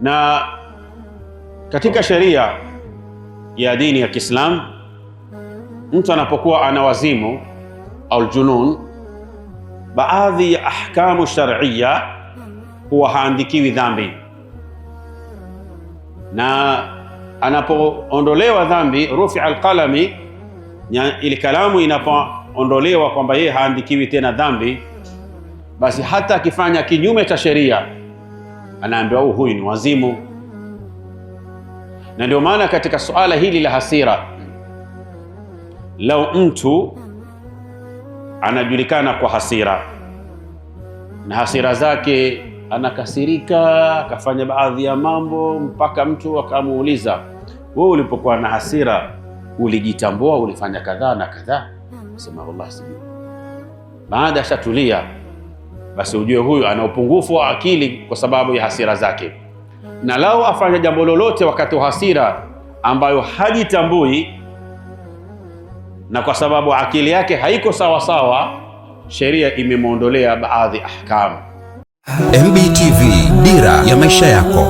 Na katika sheria ya dini ya Kiislamu, mtu anapokuwa ana wazimu au junun, baadhi ya ahkamu shar'iyya huwa haandikiwi dhambi, na anapoondolewa dhambi, rufi alqalami, ili kalamu inapoondolewa kwamba yeye haandikiwi tena dhambi, basi hata akifanya kinyume cha sheria anaambiwa huyu ni wazimu. Na ndio maana katika suala hili la hasira, lau mtu anajulikana kwa hasira na hasira zake, anakasirika, akafanya baadhi ya mambo mpaka mtu akamuuliza, wewe ulipokuwa na hasira ulijitambua ulifanya kadhaa na kadhaa? Sema wallahi sijui. Baada shatulia, basi ujue huyu ana upungufu wa akili kwa sababu ya hasira zake. Na lau afanya jambo lolote wakati wa hasira ambayo hajitambui, na kwa sababu akili yake haiko sawa sawa, sheria imemwondolea baadhi ahkamu. MBTV, dira ya maisha yako.